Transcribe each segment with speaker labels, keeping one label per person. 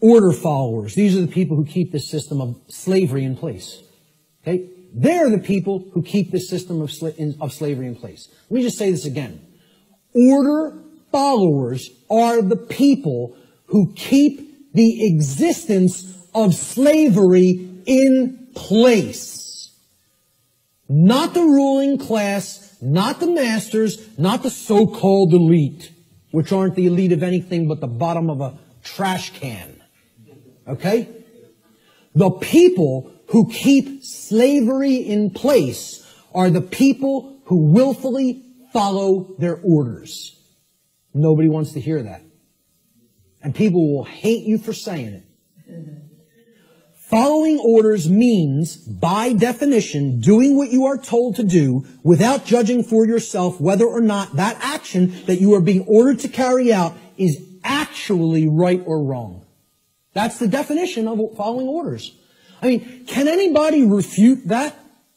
Speaker 1: Order followers. These are the people who keep the system of slavery in place. Okay? They're the people who keep the system of slavery in place. Let me just say this again. Order followers are the people who keep the existence of slavery in place. Not the ruling class, not the masters, not the so-called elite, which aren't the elite of anything but the bottom of a trash can. Okay? The people who keep slavery in place are the people who willfully follow their orders. Nobody wants to hear that. And people will hate you for saying it. Following orders means, by definition, doing what you are told to do without judging for yourself whether or not that action that you are being ordered to carry out is actually right or wrong. That's the definition of following orders. I mean, can anybody refute that?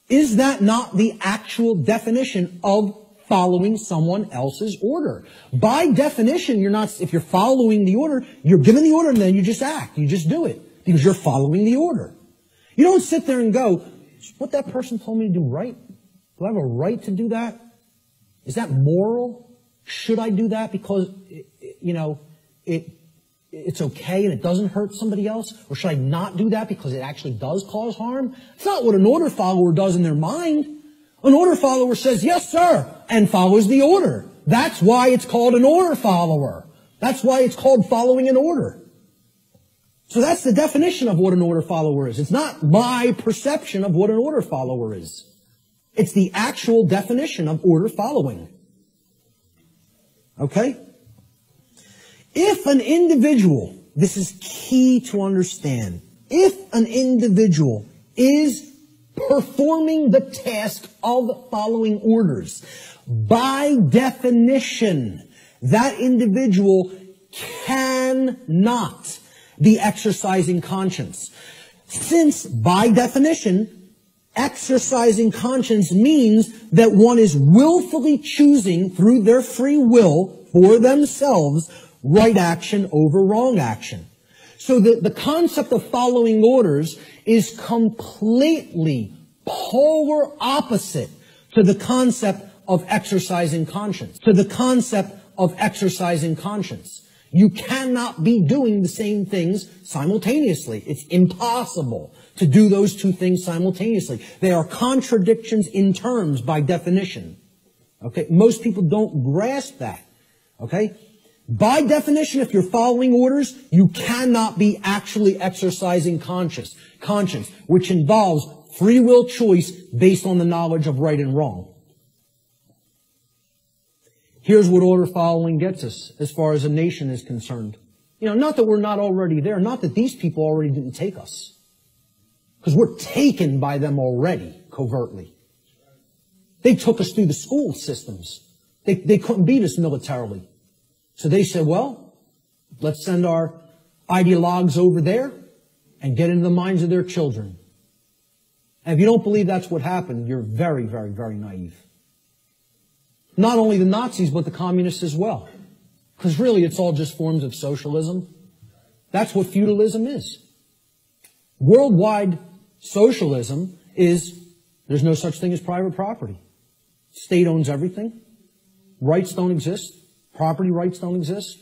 Speaker 1: Is that not the actual definition of following someone else's order? By definition, if you're following the order, you're given the order and then you just act. You just do it because you're following the order. You don't sit there and go, what that person told me to do right? Do I have a right to do that? Is that moral? Should I do that because, it's okay and it doesn't hurt somebody else? Or should I not do that because it actually does cause harm? It's not what an order follower does in their mind. An order follower says, yes, sir, and follows the order. That's why it's called an order follower. That's why it's called following an order. So that's the definition of what an order follower is. It's not my perception of what an order follower is. It's the actual definition of order following. Okay? If an individual, this is key to understand, if an individual is performing the task of following orders, by definition, that individual cannot be exercising conscience. Since, by definition, exercising conscience means that one is willfully choosing through their free will for themselves right action over wrong action. So the concept of following orders is completely polar opposite to the concept of exercising conscience. You cannot be doing the same things simultaneously. It's impossible to do those two things simultaneously. They are contradictions in terms by definition. Okay? Most people don't grasp that. Okay? By definition, if you're following orders, you cannot be actually exercising conscience, which involves free will choice based on the knowledge of right and wrong. Here's what order following gets us as far as a nation is concerned. Not that we're not already there, not that these people already didn't take us. Because we're taken by them already, covertly. They took us through the school systems. They couldn't beat us militarily. So they said, well, let's send our ideologues over there and get into the minds of their children. And if you don't believe that's what happened, you're very, very, very naive. Not only the Nazis, but the communists as well. Because really, it's all just forms of socialism. That's what feudalism is. Worldwide socialism is, there's no such thing as private property. State owns everything. Rights don't exist. Property rights don't exist.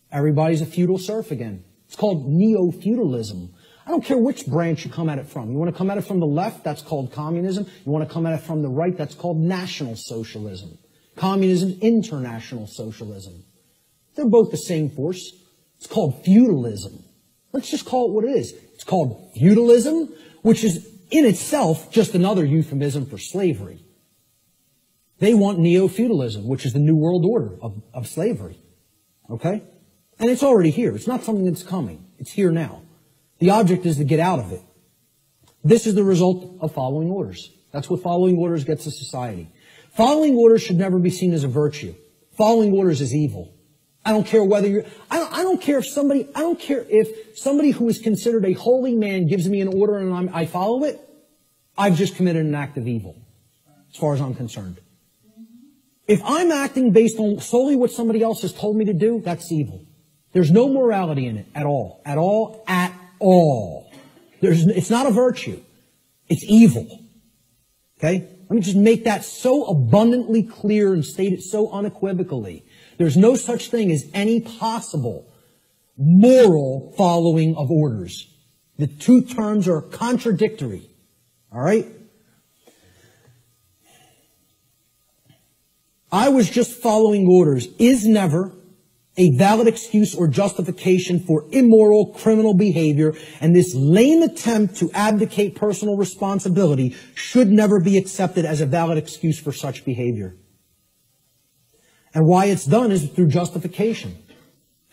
Speaker 1: Everybody's a feudal serf again. It's called neo-feudalism. I don't care which branch you come at it from. You want to come at it from the left, that's called communism. You want to come at it from the right, that's called National Socialism. Communism, international socialism. They're both the same force. It's called feudalism. Let's just call it what it is. It's called feudalism, which is in itself just another euphemism for slavery. They want neo-feudalism, which is the New World Order of slavery. Okay? And it's already here. It's not something that's coming. It's here now. The object is to get out of it. This is the result of following orders. That's what following orders gets a society. Following orders should never be seen as a virtue. Following orders is evil. I don't care whether you're, I don't care if somebody who is considered a holy man gives me an order and I follow it, I've just committed an act of evil, as far as I'm concerned. If I'm acting based on solely what somebody else has told me to do, that's evil. There's no morality in it at all. At all. At all. It's not a virtue. It's evil. Okay? Let me just make that so abundantly clear and state it so unequivocally. There's no such thing as any possible moral following of orders. The two terms are contradictory. All right? I was just following orders is never a valid excuse or justification for immoral criminal behavior, and this lame attempt to abdicate personal responsibility should never be accepted as a valid excuse for such behavior. And why it's done is through justification.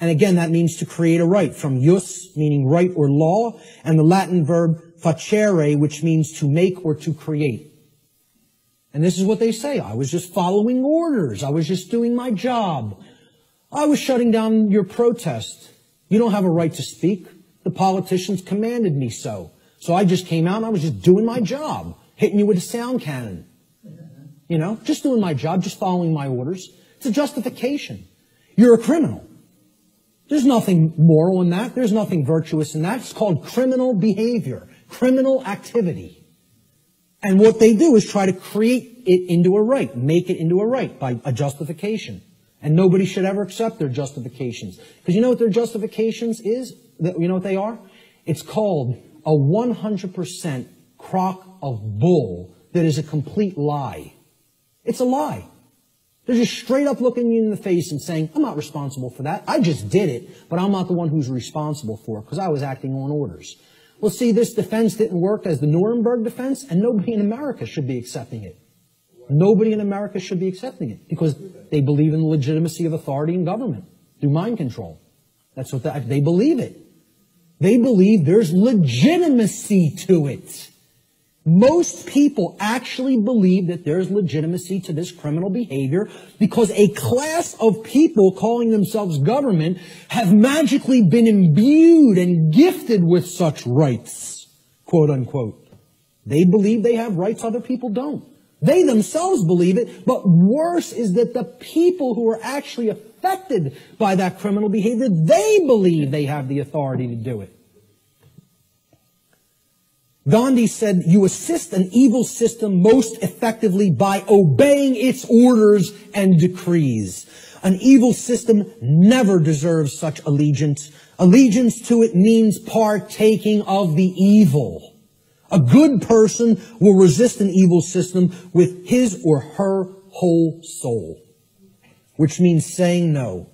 Speaker 1: And again, that means to create a right, from jus, meaning right or law, and the Latin verb facere, which means to make or to create. And this is what they say. I was just following orders. I was just doing my job. I was shutting down your protest. You don't have a right to speak. The politicians commanded me so. So I just came out and I was just doing my job, hitting you with a sound cannon. You know, just doing my job, just following my orders. It's a justification. You're a criminal. There's nothing moral in that. There's nothing virtuous in that. It's called criminal behavior, criminal activity. And what they do is try to create it into a right, make it into a right by a justification. And nobody should ever accept their justifications. Because you know what their justifications is? You know what they are? It's called a 100% crock of bull that is a complete lie. It's a lie. They're just straight up looking you in the face and saying, I'm not responsible for that. I just did it, but I'm not the one who's responsible for it because I was acting on orders. Well, see, this defense didn't work as the Nuremberg defense, and nobody in America should be accepting it. Nobody in America should be accepting it because they believe in the legitimacy of authority and government through mind control. That's what they believe it. They believe there's legitimacy to it. Most people actually believe that there's legitimacy to this criminal behavior because a class of people calling themselves government have magically been imbued and gifted with such rights, quote unquote. They believe they have rights other people don't. They themselves believe it, but worse is that the people who are actually affected by that criminal behavior, they believe they have the authority to do it. Gandhi said, you assist an evil system most effectively by obeying its orders and decrees. An evil system never deserves such allegiance. Allegiance to it means partaking of the evil. A good person will resist an evil system with his or her whole soul, which means saying no.